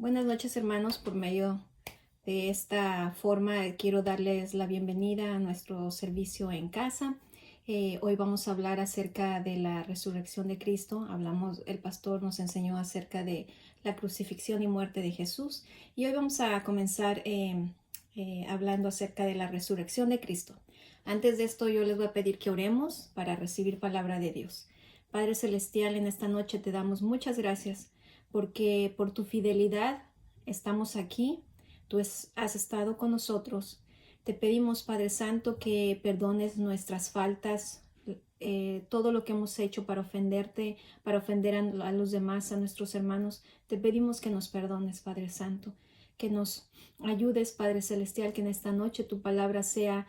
Buenas noches, hermanos. Por medio de esta forma quiero darles la bienvenida a nuestro servicio en casa. Hoy vamos a hablar acerca de la resurrección de Cristo. El pastor nos enseñó acerca de la crucifixión y muerte de Jesús. Y hoy vamos a comenzar hablando acerca de la resurrección de Cristo. Antes de esto, yo les voy a pedir que oremos para recibir palabra de Dios. Padre Celestial, en esta noche te damos muchas gracias porque por tu fidelidad estamos aquí, tú has estado con nosotros. Te pedimos, Padre Santo, que perdones nuestras faltas, todo lo que hemos hecho para ofenderte, para ofender a los demás, a nuestros hermanos. Te pedimos que nos perdones, Padre Santo, que nos ayudes, Padre Celestial, que en esta noche tu palabra sea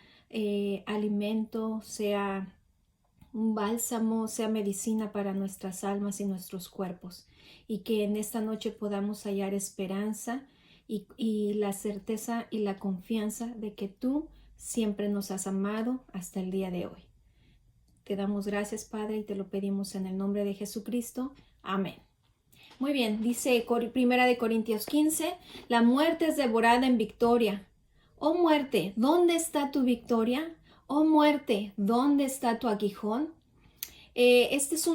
alimento, sea un bálsamo, sea medicina para nuestras almas y nuestros cuerpos, y que en esta noche podamos hallar esperanza y la certeza y la confianza de que tú siempre nos has amado hasta el día de hoy. Te damos gracias, Padre, y te lo pedimos en el nombre de Jesucristo. Amén. Muy bien, dice Primera de Corintios 15, la muerte es devorada en victoria. Oh muerte, ¿dónde está tu victoria? Oh muerte, ¿dónde está tu aguijón? Este es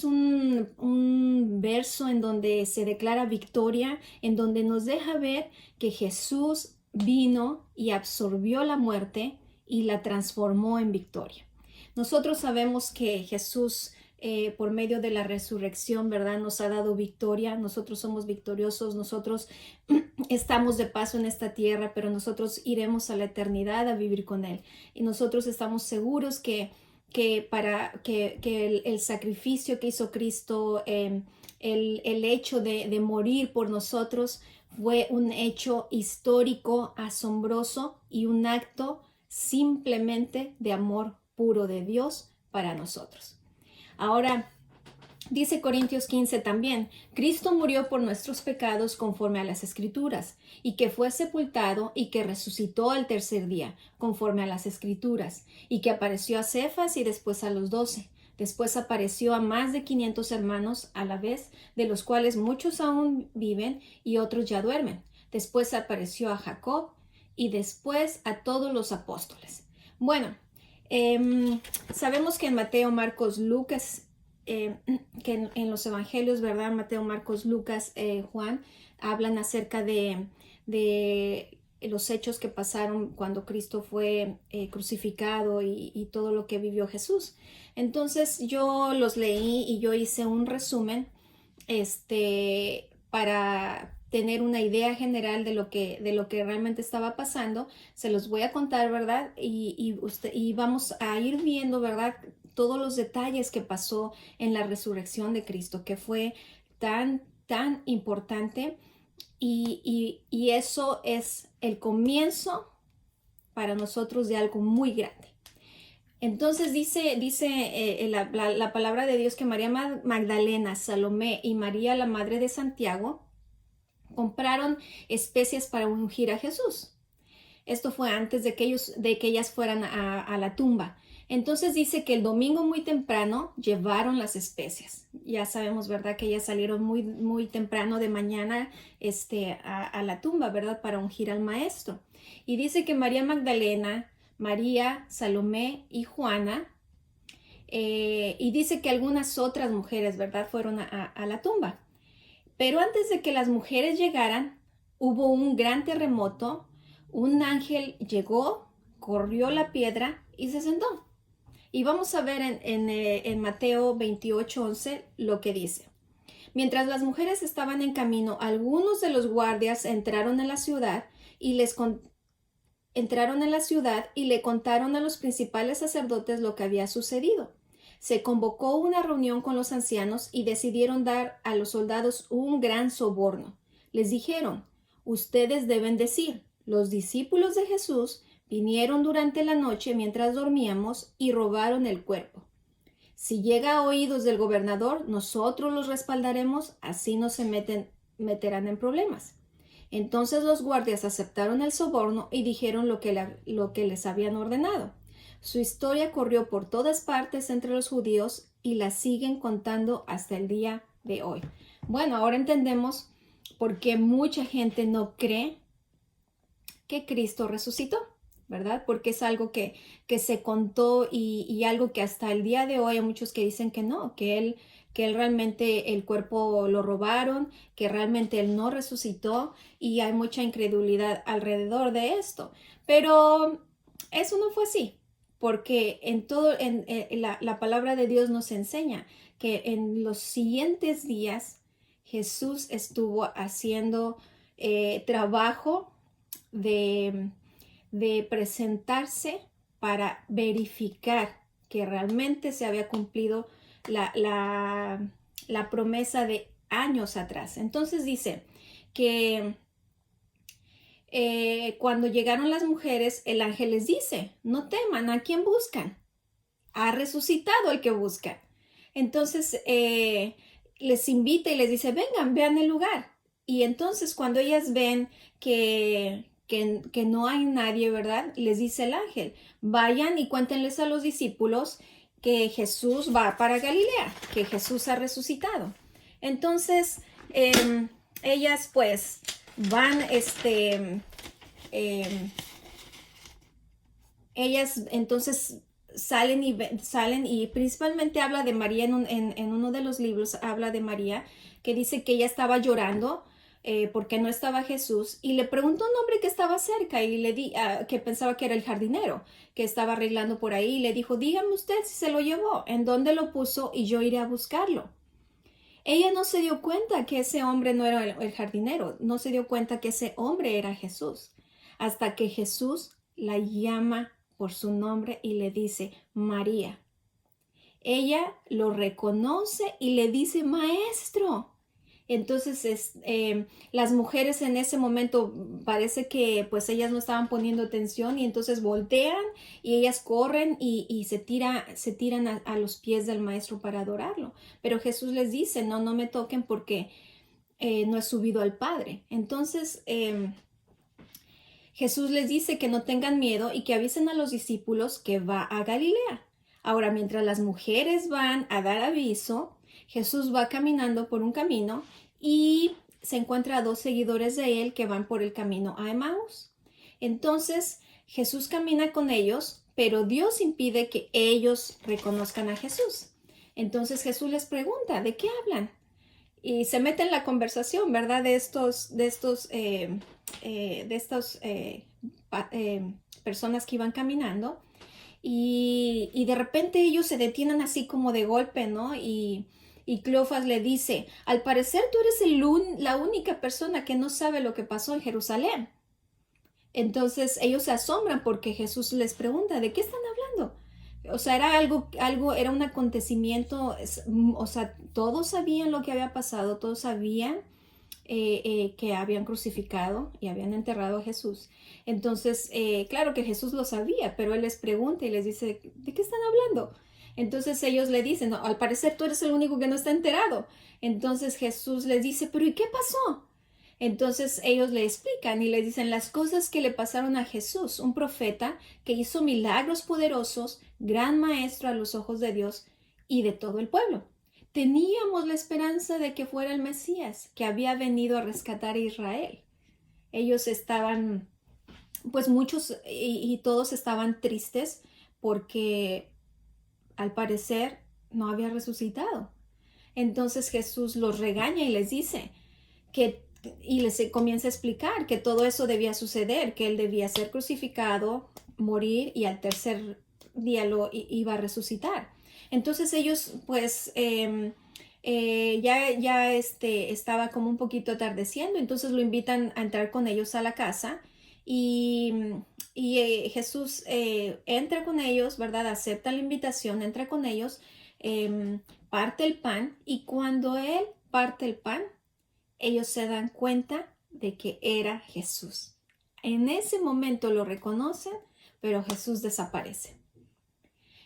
un verso en donde se declara victoria, en donde nos deja ver que Jesús vino y absorbió la muerte y la transformó en victoria. Nosotros sabemos que Jesús, por medio de la resurrección, ¿verdad?, nos ha dado victoria. Nosotros somos victoriosos, nosotros estamos de paso en esta tierra, pero nosotros iremos a la eternidad a vivir con Él. Y nosotros estamos seguros que el sacrificio que hizo Cristo, el hecho de morir por nosotros, fue un hecho histórico, asombroso y un acto simplemente de amor puro de Dios para nosotros. Ahora, dice Corintios 15 también, Cristo murió por nuestros pecados conforme a las Escrituras, y que fue sepultado y que resucitó al tercer día, conforme a las Escrituras, y que apareció a Cefas y después a los 12. Después apareció a más de 500 hermanos a la vez, de los cuales muchos aún viven y otros ya duermen. Después apareció a Jacob y después a todos los apóstoles. Bueno, sabemos que en Mateo, Marcos, Lucas, que en los evangelios, ¿verdad? Mateo, Marcos, Lucas, Juan, hablan acerca de los hechos que pasaron cuando Cristo fue crucificado y todo lo que vivió Jesús. Entonces yo los leí y yo hice un resumen para tener una idea general de lo que realmente estaba pasando. Se los voy a contar, ¿verdad? Y vamos a ir viendo, ¿verdad?, todos los detalles que pasó en la resurrección de Cristo, que fue tan importante, y eso es el comienzo para nosotros de algo muy grande. Entonces dice la palabra de Dios que María Magdalena, Salomé y María, la madre de Santiago, compraron especias para ungir a Jesús. Esto fue antes de que ellas fueran a la tumba. Entonces dice que el domingo muy temprano llevaron las especias. Ya sabemos, ¿verdad?, que ellas salieron muy temprano de mañana a la tumba, ¿verdad?, para ungir al maestro. Y dice que María Magdalena, María, Salomé y Juana, y dice que algunas otras mujeres, ¿verdad?, fueron a la tumba. Pero antes de que las mujeres llegaran, hubo un gran terremoto. Un ángel llegó, corrió la piedra y se sentó. Y vamos a ver en Mateo 28:11 lo que dice. Mientras las mujeres estaban en camino, algunos de los guardias entraron en la ciudad y le contaron a los principales sacerdotes lo que había sucedido. Se convocó una reunión con los ancianos y decidieron dar a los soldados un gran soborno. Les dijeron, ustedes deben decir, los discípulos de Jesús vinieron durante la noche mientras dormíamos y robaron el cuerpo. Si llega a oídos del gobernador, nosotros los respaldaremos, así no se meterán en problemas. Entonces los guardias aceptaron el soborno y dijeron lo que les habían ordenado. Su historia corrió por todas partes entre los judíos y la siguen contando hasta el día de hoy. Bueno, ahora entendemos porque mucha gente no cree que Cristo resucitó, ¿verdad? Porque es algo que se contó y algo que hasta el día de hoy hay muchos que dicen que no, que él realmente el cuerpo lo robaron, que realmente él no resucitó y hay mucha incredulidad alrededor de esto. Pero eso no fue así, porque la palabra de Dios nos enseña que en los siguientes días Jesús estuvo haciendo trabajo de presentarse para verificar que realmente se había cumplido la promesa de años atrás. Entonces dice que cuando llegaron las mujeres, el ángel les dice, no teman, ¿a quién buscan? Ha resucitado el que buscan. Entonces les invita y les dice, vengan, vean el lugar. Y entonces cuando ellas ven que no hay nadie, ¿verdad? Les dice el ángel, vayan y cuéntenles a los discípulos que Jesús va para Galilea, que Jesús ha resucitado. Entonces, ellas pues van, ellas entonces salen y principalmente habla de María en uno de los libros, habla de María, que dice que ella estaba llorando porque no estaba Jesús, y le preguntó a un hombre que estaba cerca y que pensaba que era el jardinero, que estaba arreglando por ahí, y le dijo, dígame usted si se lo llevó, en dónde lo puso y yo iré a buscarlo. Ella no se dio cuenta que ese hombre no era el jardinero, no se dio cuenta que ese hombre era Jesús, hasta que Jesús la llama por su nombre y le dice, María. Ella lo reconoce y le dice, maestro. Entonces las mujeres en ese momento parece que pues ellas no estaban poniendo atención y entonces voltean y ellas corren y se tiran a los pies del maestro para adorarlo. Pero Jesús les dice, no me toquen porque no he subido al Padre. Entonces Jesús les dice que no tengan miedo y que avisen a los discípulos que va a Galilea. Ahora, mientras las mujeres van a dar aviso, Jesús va caminando por un camino y se encuentra a dos seguidores de él que van por el camino a Emaús. Entonces, Jesús camina con ellos, pero Dios impide que ellos reconozcan a Jesús. Entonces Jesús les pregunta, ¿de qué hablan? Y se mete en la conversación, ¿verdad? De estas personas que iban caminando. Y de repente ellos se detienen así como de golpe, ¿no? Y Cleofas le dice, al parecer tú eres la única persona que no sabe lo que pasó en Jerusalén. Entonces ellos se asombran porque Jesús les pregunta, ¿de qué están hablando? O sea, era un acontecimiento, o sea, todos sabían lo que había pasado, todos sabían que habían crucificado y habían enterrado a Jesús. Entonces, claro que Jesús lo sabía, pero él les pregunta y les dice, ¿de qué están hablando? Entonces ellos le dicen, no, al parecer tú eres el único que no está enterado. Entonces Jesús les dice, ¿pero y qué pasó? Entonces ellos le explican y le dicen las cosas que le pasaron a Jesús, un profeta que hizo milagros poderosos, gran maestro a los ojos de Dios y de todo el pueblo. Teníamos la esperanza de que fuera el Mesías, que había venido a rescatar a Israel. Ellos estaban, pues muchos y todos estaban tristes porque al parecer no había resucitado. Entonces Jesús los regaña y les dice y les comienza a explicar que todo eso debía suceder, que él debía ser crucificado, morir y al tercer día iba a resucitar. Entonces ellos pues estaba como un poquito atardeciendo, entonces lo invitan a entrar con ellos a la casa y Jesús entra con ellos, ¿verdad? Acepta la invitación, entra con ellos, parte el pan y cuando él parte el pan, ellos se dan cuenta de que era Jesús. En ese momento lo reconocen, pero Jesús desaparece.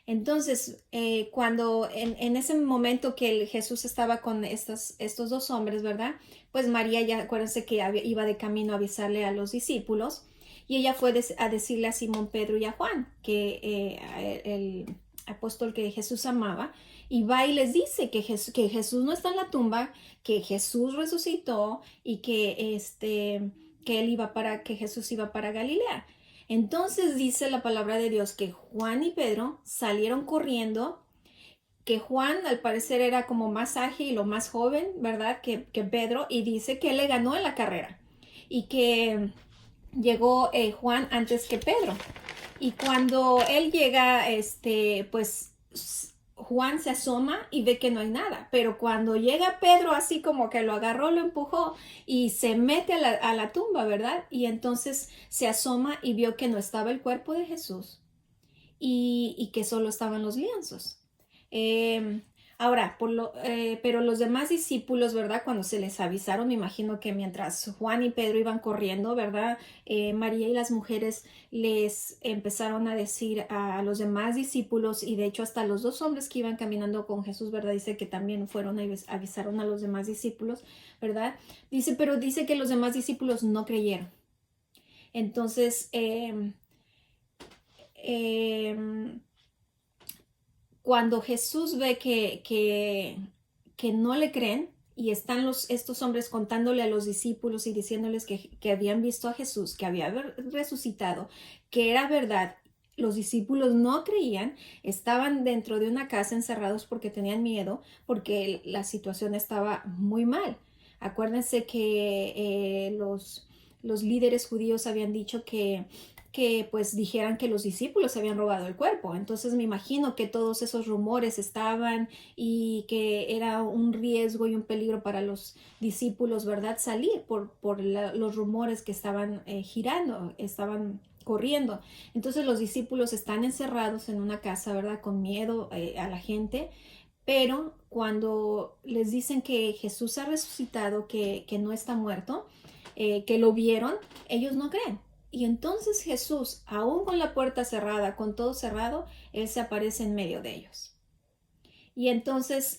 Entonces, cuando en ese momento que Jesús estaba con estos dos hombres, ¿verdad? Pues María ya, acuérdense que iba de camino a avisarle a los discípulos y ella fue a decirle a Simón Pedro y a Juan que apóstol que Jesús amaba, y va y les dice que Jesús no está en la tumba, que Jesús resucitó y que Jesús iba para Galilea. Entonces dice la palabra de Dios que Juan y Pedro salieron corriendo, que Juan al parecer era como más ágil o más joven, ¿verdad? Que Pedro, y dice que él le ganó en la carrera y que llegó Juan antes que Pedro. Y cuando él llega, pues Juan se asoma y ve que no hay nada. Pero cuando llega Pedro, así como que lo agarró, lo empujó y se mete a la tumba, ¿verdad? Y entonces se asoma y vio que no estaba el cuerpo de Jesús y que solo estaban los lienzos. Ahora, pero los demás discípulos, ¿verdad? Cuando se les avisaron, me imagino que mientras Juan y Pedro iban corriendo, ¿verdad? María y las mujeres les empezaron a decir a los demás discípulos, y de hecho hasta los dos hombres que iban caminando con Jesús, ¿verdad? Dice que también fueron y avisaron a los demás discípulos, ¿verdad? Pero dice que los demás discípulos no creyeron. Entonces, cuando Jesús ve que no le creen y están estos hombres contándole a los discípulos y diciéndoles que habían visto a Jesús, que había resucitado, que era verdad, los discípulos no creían, estaban dentro de una casa encerrados porque tenían miedo, porque la situación estaba muy mal. Acuérdense que los líderes judíos habían dicho que pues dijeran que los discípulos habían robado el cuerpo. Entonces me imagino que todos esos rumores estaban y que era un riesgo y un peligro para los discípulos, ¿verdad? Salir por los rumores que estaban girando, estaban corriendo. Entonces los discípulos están encerrados en una casa, ¿verdad? Con miedo a la gente. Pero cuando les dicen que Jesús ha resucitado, que no está muerto, que lo vieron, ellos no creen. Y entonces Jesús, aún con la puerta cerrada, con todo cerrado, Él se aparece en medio de ellos. Y entonces,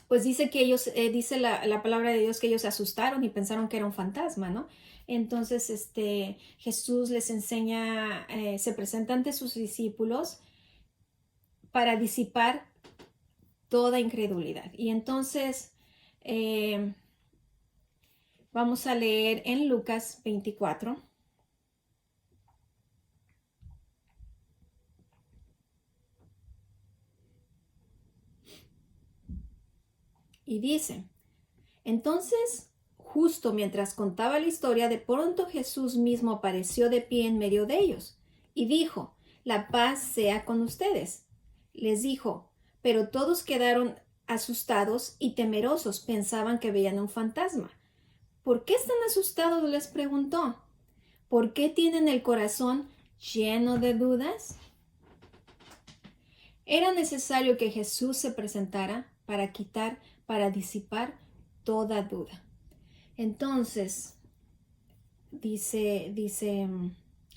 pues dice que ellos, dice la palabra de Dios que ellos se asustaron y pensaron que era un fantasma, ¿no? Entonces, Jesús les enseña, se presenta ante sus discípulos para disipar toda incredulidad. Y entonces, vamos a leer en Lucas 24. Y dice, entonces, justo mientras contaba la historia, de pronto Jesús mismo apareció de pie en medio de ellos y dijo, la paz sea con ustedes. Les dijo, pero todos quedaron asustados y temerosos, pensaban que veían un fantasma. ¿Por qué están asustados?, les preguntó. ¿Por qué tienen el corazón lleno de dudas? Era necesario que Jesús se presentara para disipar toda duda. Entonces,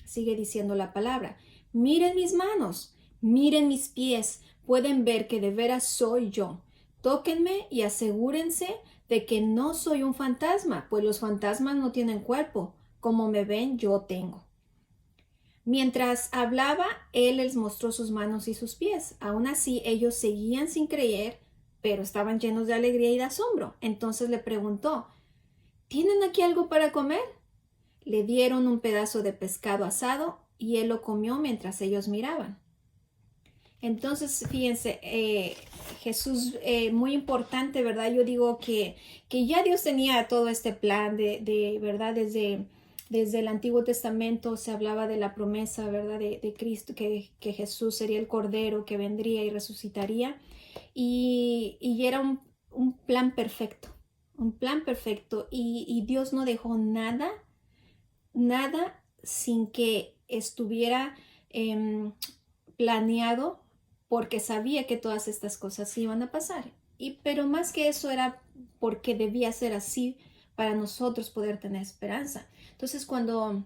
sigue diciendo la palabra, miren mis manos, miren mis pies, pueden ver que de veras soy yo. Tóquenme y asegúrense de que no soy un fantasma, pues los fantasmas no tienen cuerpo, como me ven yo tengo. Mientras hablaba, él les mostró sus manos y sus pies. Aún así, ellos seguían sin creer, pero estaban llenos de alegría y de asombro. Entonces le preguntó, ¿tienen aquí algo para comer? Le dieron un pedazo de pescado asado y él lo comió mientras ellos miraban. Entonces, fíjense, Jesús, muy importante, ¿verdad? Yo digo que ya Dios tenía todo este plan de ¿verdad? Desde el Antiguo Testamento se hablaba de la promesa, ¿verdad? De Cristo, que Jesús sería el Cordero que vendría y resucitaría. Y era un plan perfecto, y Dios no dejó nada sin que estuviera planeado, porque sabía que todas estas cosas iban a pasar. Pero más que eso era porque debía ser así para nosotros poder tener esperanza. Entonces, cuando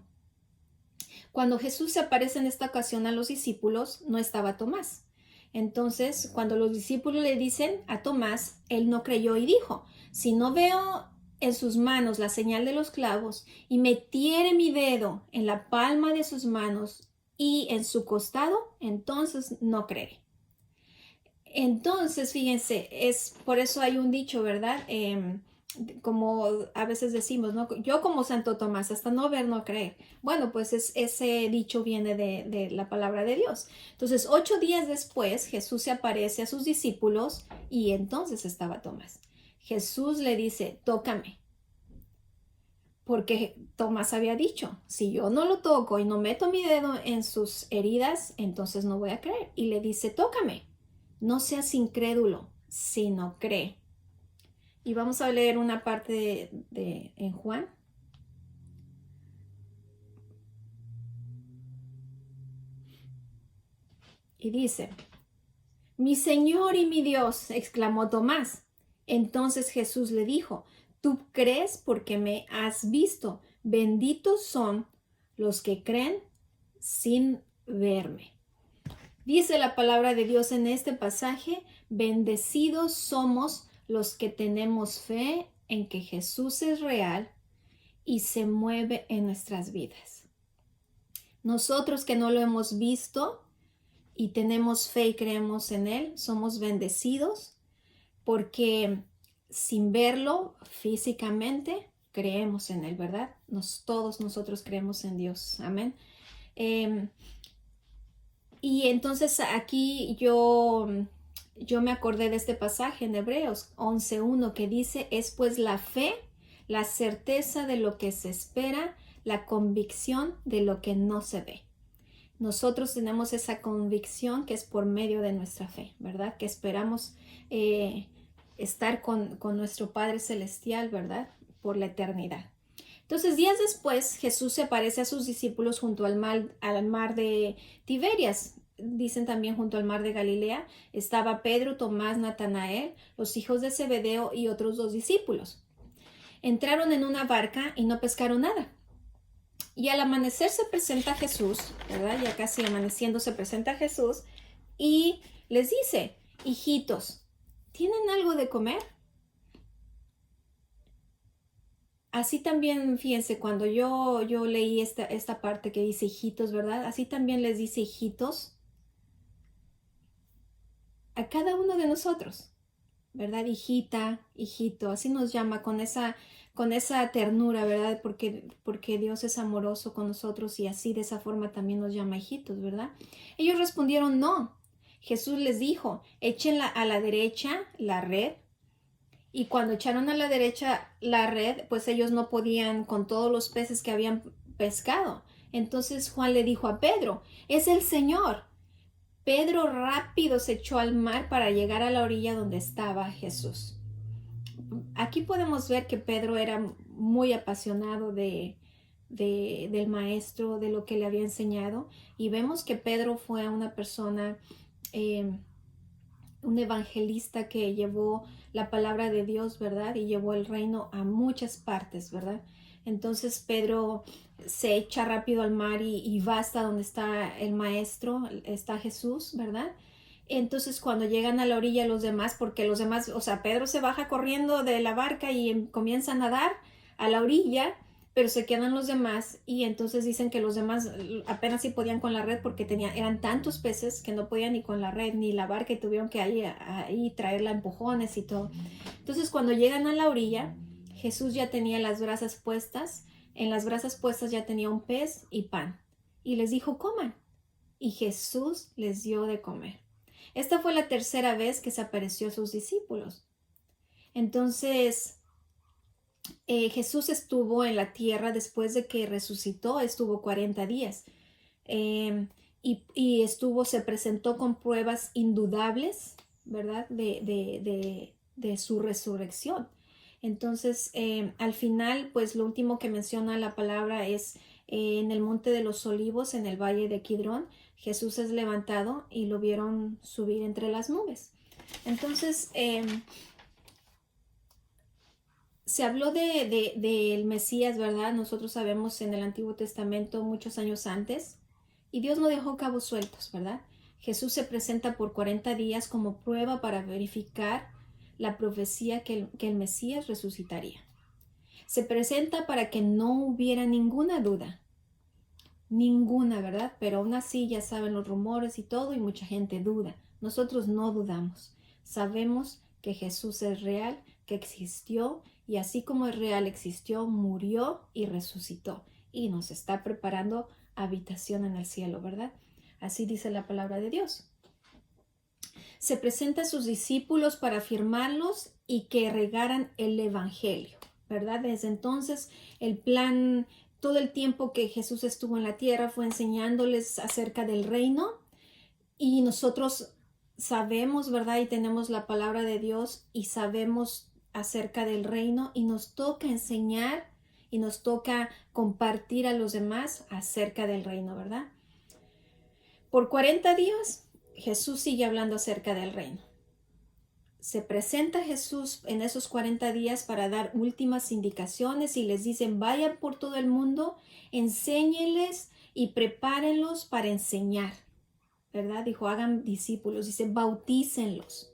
Jesús se aparece en esta ocasión a los discípulos, no estaba Tomás. Entonces, cuando los discípulos le dicen a Tomás, él no creyó y dijo, si no veo en sus manos la señal de los clavos y metiere mi dedo en la palma de sus manos y en su costado, entonces no creeré. Entonces, fíjense, es por eso hay un dicho, ¿verdad? Como a veces decimos, ¿no? Yo como Santo Tomás, hasta no ver, no creer. Bueno, pues ese dicho viene de la palabra de Dios. Entonces, 8 días después, Jesús se aparece a sus discípulos y entonces estaba Tomás. Jesús le dice, tócame. Porque Tomás había dicho, si yo no lo toco y no meto mi dedo en sus heridas, entonces no voy a creer. Y le dice, tócame. No seas incrédulo, sino cree. Y vamos a leer una parte en Juan. Y dice, mi Señor y mi Dios, exclamó Tomás. Entonces Jesús le dijo, tú crees porque me has visto. Benditos son los que creen sin verme. Dice la palabra de Dios en este pasaje, bendecidos somos los que tenemos fe en que Jesús es real y se mueve en nuestras vidas. Nosotros que no lo hemos visto y tenemos fe y creemos en Él, somos bendecidos porque sin verlo físicamente, creemos en Él, ¿verdad? Todos nosotros creemos en Dios. Amén. Y entonces aquí yo me acordé de este pasaje en Hebreos 11:1 que dice, es pues la fe, la certeza de lo que se espera, la convicción de lo que no se ve. Nosotros tenemos esa convicción que es por medio de nuestra fe, ¿verdad? Que esperamos estar con nuestro Padre Celestial, ¿verdad? Por la eternidad. Entonces, días después, Jesús se aparece a sus discípulos junto al mar de Tiberias. Dicen también junto al mar de Galilea. Estaba Pedro, Tomás, Natanael, los hijos de Zebedeo y otros 2 discípulos. Entraron en una barca y no pescaron nada. Y al amanecer se presenta Jesús, ¿verdad? Ya casi amaneciendo se presenta Jesús y les dice, hijitos, ¿tienen algo de comer? Así también, fíjense, cuando yo leí esta parte que dice hijitos, ¿verdad? Así también les dice hijitos a cada uno de nosotros, ¿verdad? Hijita, hijito, así nos llama con esa ternura, ¿verdad? Porque Dios es amoroso con nosotros y así de esa forma también nos llama hijitos, ¿verdad? Ellos respondieron no. Jesús les dijo, échenla a la derecha la red. Y cuando echaron a la derecha la red, pues ellos no podían con todos los peces que habían pescado. Entonces Juan le dijo a Pedro, es el Señor. Pedro rápido se echó al mar para llegar a la orilla donde estaba Jesús. Aquí podemos ver que Pedro era muy apasionado del maestro, de lo que le había enseñado. Y vemos que Pedro fue una persona un evangelista que llevó la palabra de Dios, ¿verdad? Y llevó el reino a muchas partes, ¿verdad? Entonces Pedro se echa rápido al mar y va hasta donde está el maestro, está Jesús, ¿verdad? Entonces cuando llegan a la orilla los demás, porque los demás, o sea, Pedro se baja corriendo de la barca y comienza a nadar a la orilla, pero se quedan los demás y entonces dicen que los demás apenas sí podían con la red porque eran tantos peces que no podían ni con la red ni la barca y tuvieron que ahí traerla a empujones y todo. Entonces cuando llegan a la orilla, Jesús ya tenía las brasas puestas, en las brasas puestas ya tenía un pez y pan y les dijo coman y Jesús les dio de comer. Esta fue la tercera vez que se apareció a sus discípulos. Entonces Jesús estuvo en la tierra después de que resucitó, estuvo 40 días y se presentó con pruebas indudables, ¿verdad? De su resurrección. Entonces, al final, pues lo último que menciona la palabra es en el Monte de los Olivos, en el Valle de Kidrón, Jesús es levantado y lo vieron subir entre las nubes. Entonces, se habló del Mesías, ¿verdad? Nosotros sabemos en el Antiguo Testamento muchos años antes y Dios no dejó cabos sueltos, ¿verdad? Jesús se presenta por 40 días como prueba para verificar la profecía que el Mesías resucitaría. Se presenta para que no hubiera ninguna duda. Ninguna, ¿verdad? Pero aún así ya saben los rumores y todo y mucha gente duda. Nosotros no dudamos. Sabemos que Jesús es real, que existió y así como es real, existió, murió y resucitó y nos está preparando habitación en el cielo, ¿verdad? Así dice la palabra de Dios. Se presenta a sus discípulos para afirmarlos y que regaran el evangelio, ¿verdad? Desde entonces el plan, todo el tiempo que Jesús estuvo en la tierra fue enseñándoles acerca del reino y nosotros sabemos, ¿verdad? Y tenemos la palabra de Dios y sabemos acerca del reino y nos toca enseñar y nos toca compartir a los demás acerca del reino, ¿verdad? Por 40 días Jesús sigue hablando acerca del reino. Se presenta Jesús en esos 40 días para dar últimas indicaciones y les dicen, vayan por todo el mundo, enséñenles y prepárenlos para enseñar, ¿verdad? Dijo, hagan discípulos, dice, bautícenlos,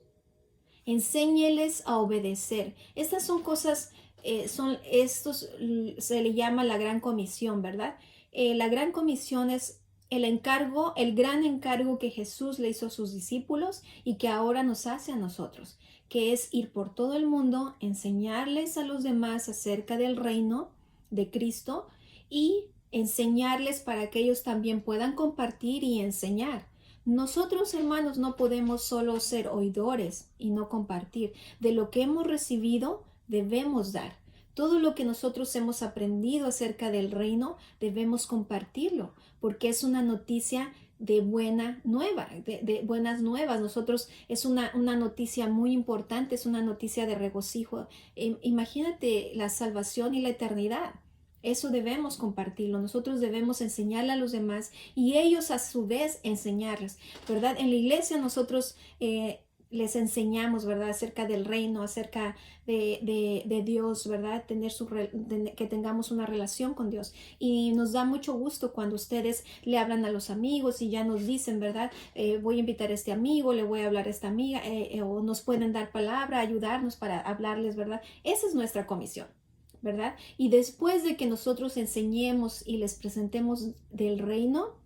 enséñenles a obedecer. Estas son cosas, se le llama la gran comisión, ¿verdad? La gran comisión es el encargo, el gran encargo que Jesús le hizo a sus discípulos y que ahora nos hace a nosotros, que es ir por todo el mundo, enseñarles a los demás acerca del reino de Cristo y enseñarles para que ellos también puedan compartir y enseñar. Nosotros, hermanos, no podemos solo ser oidores y no compartir. De lo que hemos recibido, debemos dar. Todo lo que nosotros hemos aprendido acerca del reino, debemos compartirlo, porque es una noticia de buena nueva, de buenas nuevas. Nosotros es una noticia muy importante, es una noticia de regocijo. Imagínate la salvación y la eternidad. Eso debemos compartirlo. Nosotros debemos enseñarle a los demás y ellos a su vez enseñarles, ¿verdad? En la iglesia nosotros les enseñamos, ¿verdad? Acerca del reino, acerca de Dios, ¿verdad? Que tengamos una relación con Dios. Y nos da mucho gusto cuando ustedes le hablan a los amigos y ya nos dicen, ¿verdad? Voy a invitar a este amigo, le voy a hablar a esta amiga, o nos pueden dar palabra, ayudarnos para hablarles, ¿verdad? Esa es nuestra comisión, ¿verdad? Y después de que nosotros enseñemos y les presentemos del reino,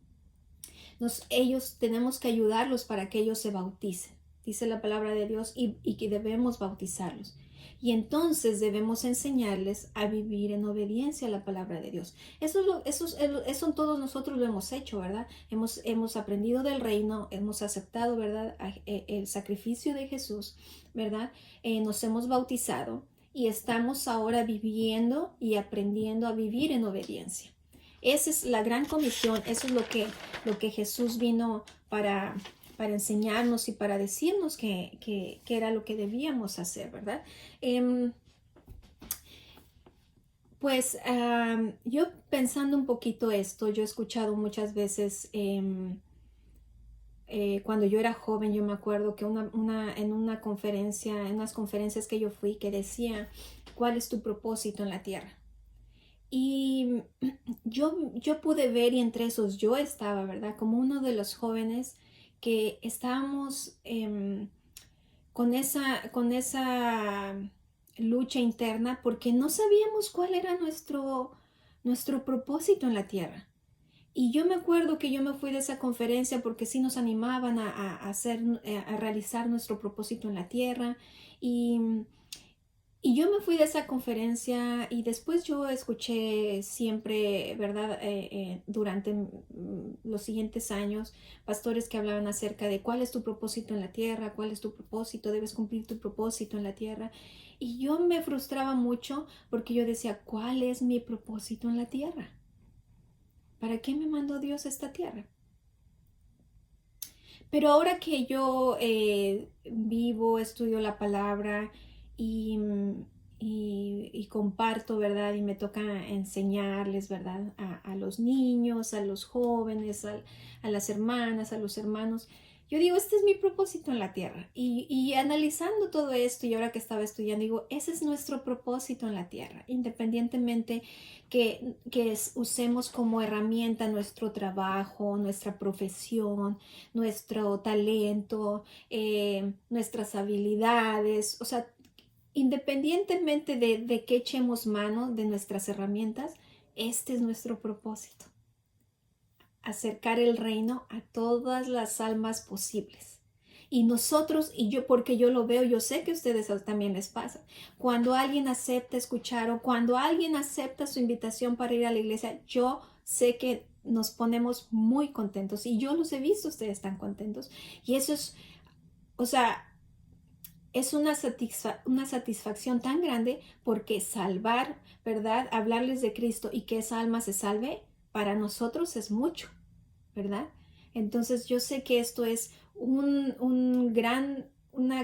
ellos tenemos que ayudarlos para que ellos se bauticen. Dice la palabra de Dios y que debemos bautizarlos. Y entonces debemos enseñarles a vivir en obediencia a la palabra de Dios. Eso todos nosotros lo hemos hecho, ¿verdad? Hemos aprendido del reino, hemos aceptado, ¿verdad? El sacrificio de Jesús, ¿verdad? Nos hemos bautizado y estamos ahora viviendo y aprendiendo a vivir en obediencia. Esa es la gran comisión, eso es lo que Jesús vino para enseñarnos y para decirnos que era lo que debíamos hacer, ¿verdad? Yo pensando un poquito esto, yo he escuchado muchas veces, cuando yo era joven, yo me acuerdo que en una conferencia, en unas conferencias que yo fui, que decía, ¿cuál es tu propósito en la tierra? Y yo pude ver, y entre esos yo estaba, ¿verdad? Como uno de los jóvenes que estábamos con esa lucha interna porque no sabíamos cuál era nuestro propósito en la tierra. Y yo me acuerdo que yo me fui de esa conferencia porque sí nos animaban a realizar nuestro propósito en la tierra. Y yo me fui de esa conferencia y después yo escuché siempre, ¿verdad? Durante los siguientes años, pastores que hablaban acerca de cuál es tu propósito en la tierra, cuál es tu propósito, debes cumplir tu propósito en la tierra. Y yo me frustraba mucho porque yo decía, ¿cuál es mi propósito en la tierra? ¿Para qué me mandó Dios a esta tierra? Pero ahora que yo vivo, estudio la palabra y, y comparto, ¿verdad? Y me toca enseñarles, ¿verdad? A los niños, a los jóvenes, a las hermanas, a los hermanos. Yo digo, este es mi propósito en la tierra. Y analizando todo esto y ahora que estaba estudiando, digo, ese es nuestro propósito en la tierra, independientemente que usemos como herramienta nuestro trabajo, nuestra profesión, nuestro talento, nuestras habilidades, o sea, independientemente de que echemos mano de nuestras herramientas, este es nuestro propósito. acercar el reino a todas las almas posibles. Y nosotros, y yo, porque yo lo veo, yo sé que a ustedes también les pasa. Cuando alguien acepta escuchar o cuando alguien acepta su invitación para ir a la iglesia, yo sé que nos ponemos muy contentos y yo los he visto, ustedes tan contentos. Y eso es, o sea, es una satisfacción tan grande porque salvar, ¿verdad? Hablarles de Cristo y que esa alma se salve, para nosotros es mucho, ¿verdad? Entonces yo sé que esto es una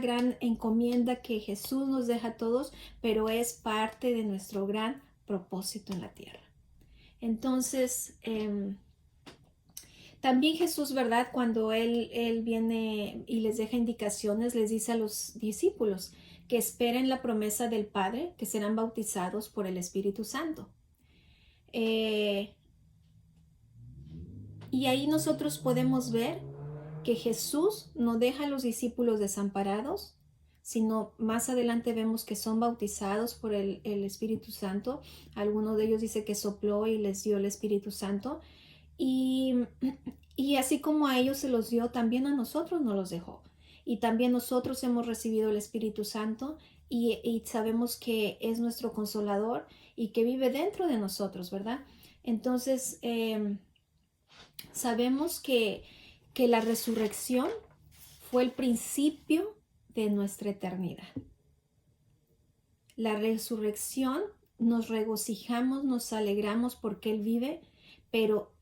gran encomienda que Jesús nos deja a todos, pero es parte de nuestro gran propósito en la tierra. Entonces, también Jesús, ¿verdad? Cuando él viene y les deja indicaciones, les dice a los discípulos que esperen la promesa del Padre, que serán bautizados por el Espíritu Santo. Y ahí nosotros podemos ver que Jesús no deja a los discípulos desamparados, sino más adelante vemos que son bautizados por el Espíritu Santo. Alguno de ellos dice que sopló y les dio el Espíritu Santo. Y, y así como a ellos se los dio, también a nosotros nos los dejó. Y también nosotros hemos recibido el Espíritu Santo y sabemos que es nuestro consolador y que vive dentro de nosotros, ¿verdad? Entonces, sabemos que la resurrección fue el principio de nuestra eternidad. La resurrección, nos regocijamos, nos alegramos porque Él vive, pero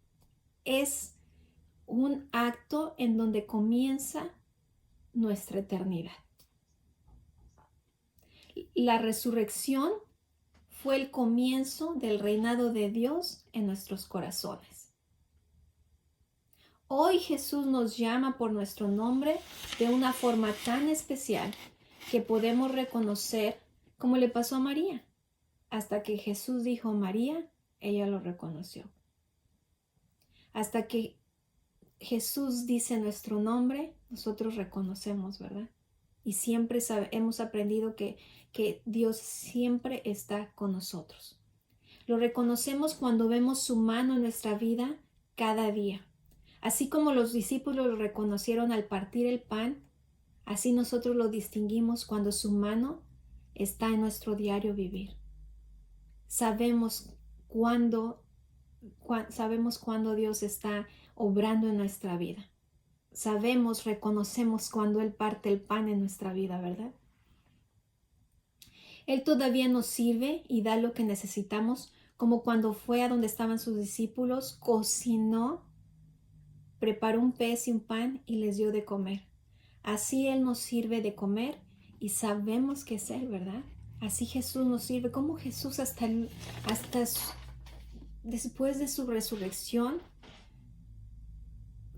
es un acto en donde comienza nuestra eternidad. La resurrección fue el comienzo del reinado de Dios en nuestros corazones. Hoy Jesús nos llama por nuestro nombre de una forma tan especial que podemos reconocer, como le pasó a María. Hasta que Jesús dijo María, ella lo reconoció. Hasta que Jesús dice nuestro nombre, nosotros reconocemos, ¿verdad? Y siempre hemos aprendido que Dios siempre está con nosotros. Lo reconocemos cuando vemos su mano en nuestra vida cada día. Así como los discípulos lo reconocieron al partir el pan, así nosotros lo distinguimos cuando su mano está en nuestro diario vivir. Sabemos cuándo Dios está obrando en nuestra vida. Reconocemos cuando Él parte el pan en nuestra vida, ¿verdad? Él todavía nos sirve y da lo que necesitamos, como cuando fue a donde estaban sus discípulos, cocinó, preparó un pez y un pan y les dio de comer. Así Él nos sirve de comer y sabemos que es Él, ¿verdad? Así Jesús nos sirve. Como Jesús hasta después de su resurrección,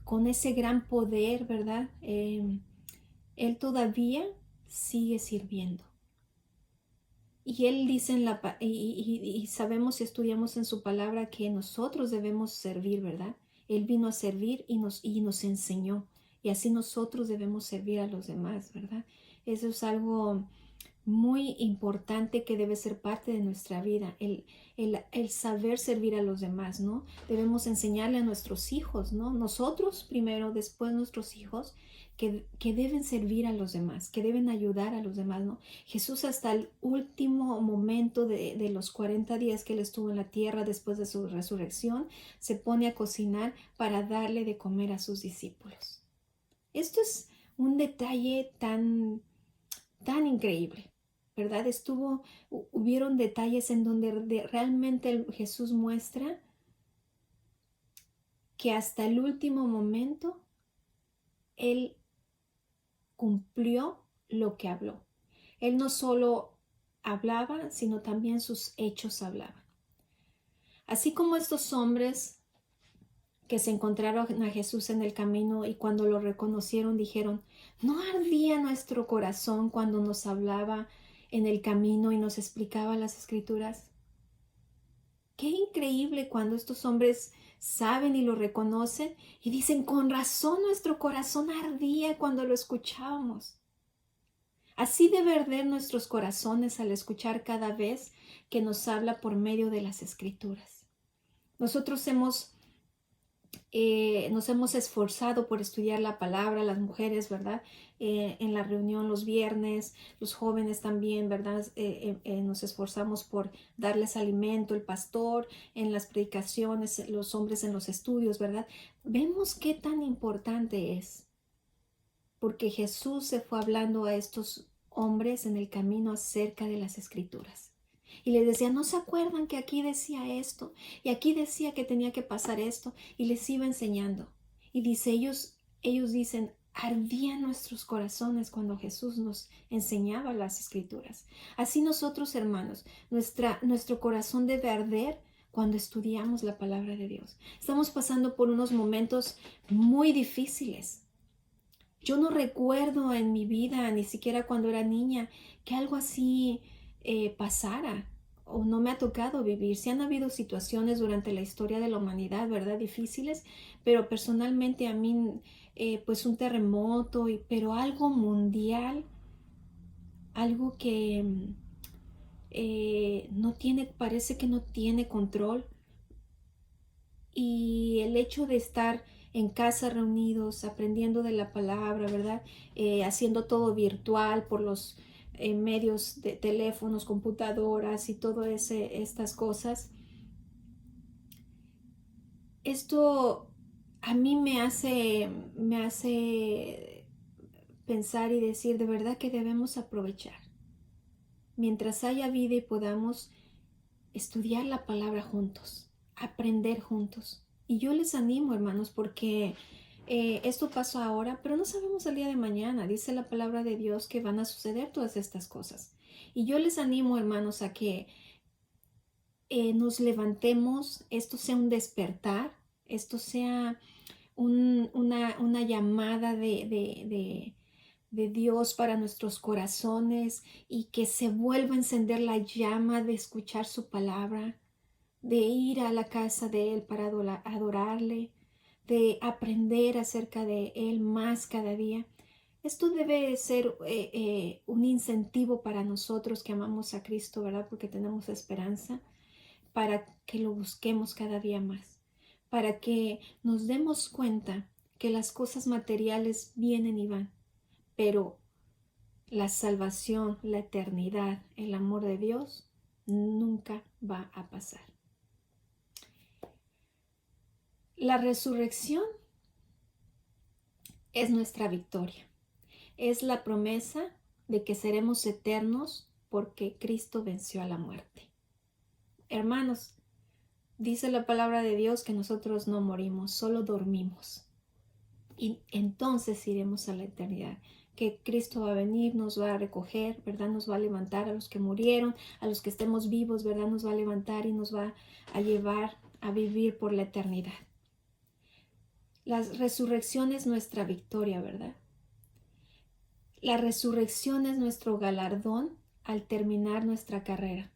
con ese gran poder, ¿verdad? Él todavía sigue sirviendo. Y Él dice y sabemos y estudiamos en su palabra que nosotros debemos servir, ¿verdad? Él vino a servir y nos enseñó. Y así nosotros debemos servir a los demás, ¿verdad? Eso es algo muy importante que debe ser parte de nuestra vida, el saber servir a los demás, ¿no? Debemos enseñarle a nuestros hijos, ¿no? Nosotros primero, después nuestros hijos, que deben servir a los demás, que deben ayudar a los demás, ¿no? Jesús hasta el último momento de los 40 días que Él estuvo en la tierra después de su resurrección, se pone a cocinar para darle de comer a sus discípulos. Esto es un detalle tan increíble, ¿verdad? Hubieron detalles en donde realmente Jesús muestra que hasta el último momento Él cumplió lo que habló. Él no solo hablaba, sino también sus hechos hablaban. Así como estos hombres que se encontraron a Jesús en el camino y cuando lo reconocieron dijeron, ¿no ardía nuestro corazón cuando nos hablaba en el camino y nos explicaba las escrituras? Qué increíble cuando estos hombres saben y lo reconocen y dicen, con razón nuestro corazón ardía cuando lo escuchábamos. Así debe arder nuestros corazones al escuchar cada vez que nos habla por medio de las escrituras. Nosotros hemos Nos hemos esforzado por estudiar la palabra, las mujeres, ¿verdad? En la reunión los viernes, los jóvenes también, ¿verdad? Nos esforzamos por darles alimento, el pastor en las predicaciones, los hombres en los estudios, ¿verdad? Vemos qué tan importante es, porque Jesús se fue hablando a estos hombres en el camino acerca de las escrituras. Y les decía, ¿no se acuerdan que aquí decía esto? Y aquí decía que tenía que pasar esto. Y les iba enseñando. Y dice, ellos dicen, ardían nuestros corazones cuando Jesús nos enseñaba las escrituras. Así nosotros, hermanos, nuestro corazón debe arder cuando estudiamos la palabra de Dios. Estamos pasando por unos momentos muy difíciles. Yo no recuerdo en mi vida, ni siquiera cuando era niña, que algo así pasara o no me ha tocado vivir. Sí han habido situaciones durante la historia de la humanidad, ¿verdad? Difíciles, pero personalmente a mí, pues un terremoto, pero algo mundial, algo que no tiene, parece que no tiene control. Y el hecho de estar en casa reunidos, aprendiendo de la palabra, ¿verdad? Haciendo todo virtual por los medios de teléfonos, computadoras y todas estas cosas. Esto a mí me hace pensar y decir de verdad que debemos aprovechar. Mientras haya vida y podamos estudiar la palabra juntos, aprender juntos. Y yo les animo, hermanos, porque esto pasó ahora, pero no sabemos el día de mañana. Dice la palabra de Dios que van a suceder todas estas cosas. Y yo les animo, hermanos, a que nos levantemos, esto sea un despertar, esto sea una llamada de Dios para nuestros corazones y que se vuelva a encender la llama de escuchar su palabra, de ir a la casa de Él para adorarle, de aprender acerca de Él más cada día. Esto debe ser un incentivo para nosotros que amamos a Cristo, ¿verdad? Porque tenemos esperanza, para que lo busquemos cada día más, para que nos demos cuenta que las cosas materiales vienen y van, pero la salvación, la eternidad, el amor de Dios nunca va a pasar. La resurrección es nuestra victoria. Es la promesa de que seremos eternos porque Cristo venció a la muerte. Hermanos, dice la palabra de Dios que nosotros no morimos, solo dormimos. Y entonces iremos a la eternidad. Que Cristo va a venir, nos va a recoger, ¿verdad? Nos va a levantar a los que murieron, a los que estemos vivos, ¿verdad? Nos va a levantar y nos va a llevar a vivir por la eternidad. La resurrección es nuestra victoria, ¿verdad? La resurrección es nuestro galardón al terminar nuestra carrera,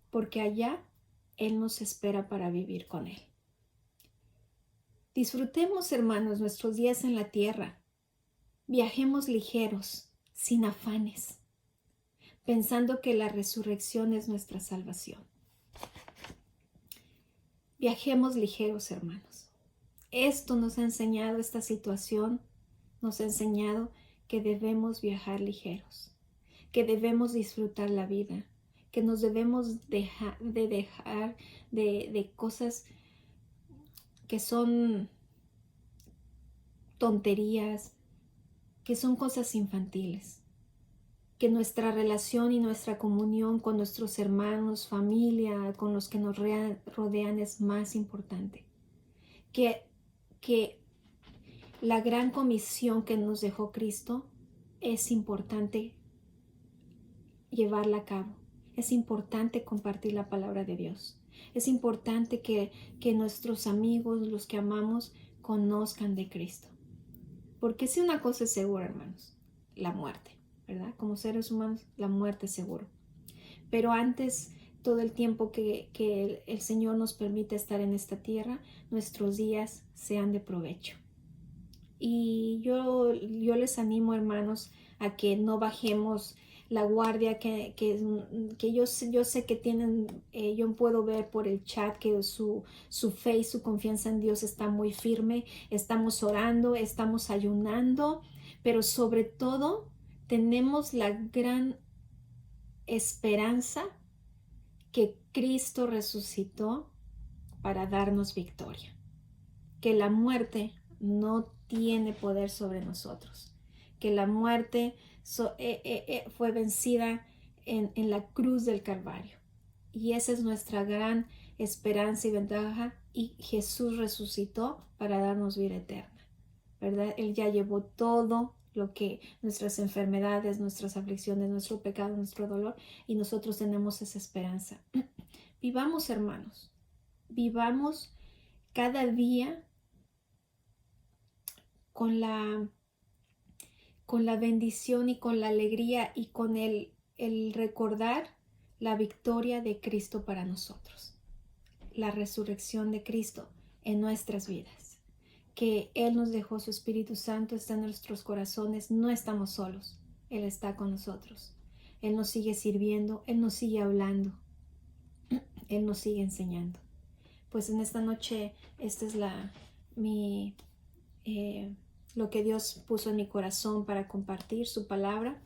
porque allá Él nos espera para vivir con Él. Disfrutemos, hermanos, nuestros días en la tierra. Viajemos ligeros, sin afanes, pensando que la resurrección es nuestra salvación. Viajemos ligeros, hermanos. Esto nos ha enseñado, esta situación nos ha enseñado que debemos viajar ligeros, que debemos disfrutar la vida, que nos debemos dejar de cosas que son tonterías, que son cosas infantiles, que nuestra relación y nuestra comunión con nuestros hermanos, familia, con los que nos rodean es más importante, que la gran comisión que nos dejó Cristo es importante llevarla a cabo. Es importante compartir la palabra de Dios. Es importante que nuestros amigos, los que amamos, conozcan de Cristo. Porque si una cosa es segura, hermanos, la muerte, ¿verdad? Como seres humanos, la muerte es seguro. Pero antes, todo el tiempo que el Señor nos permite estar en esta tierra, nuestros días sean de provecho. Y yo les animo, hermanos, a que no bajemos la guardia que yo sé que tienen, yo puedo ver por el chat que su fe y su confianza en Dios está muy firme. Estamos orando, estamos ayunando, pero sobre todo tenemos la gran esperanza que Cristo resucitó para darnos victoria, que la muerte no tiene poder sobre nosotros, que la muerte fue vencida en la cruz del Calvario. Y esa es nuestra gran esperanza y ventaja, y Jesús resucitó para darnos vida eterna, ¿verdad? Él ya llevó todo lo que nuestras enfermedades, nuestras aflicciones, nuestro pecado, nuestro dolor, y nosotros tenemos esa esperanza. Vivamos, hermanos, vivamos cada día con la bendición y con la alegría y con el recordar la victoria de Cristo para nosotros, la resurrección de Cristo en nuestras vidas, que Él nos dejó su Espíritu Santo, está en nuestros corazones, no estamos solos, Él está con nosotros, Él nos sigue sirviendo, Él nos sigue hablando, Él nos sigue enseñando. Pues en esta noche, esta es lo que Dios puso en mi corazón para compartir su palabra.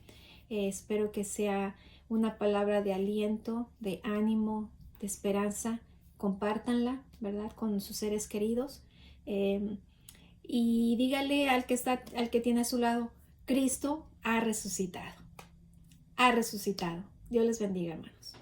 Espero que sea una palabra de aliento, de ánimo, de esperanza. Compártanla, ¿verdad?, con sus seres queridos. Y dígale al que tiene a su lado: Cristo ha resucitado. Ha resucitado. Dios les bendiga, hermanos.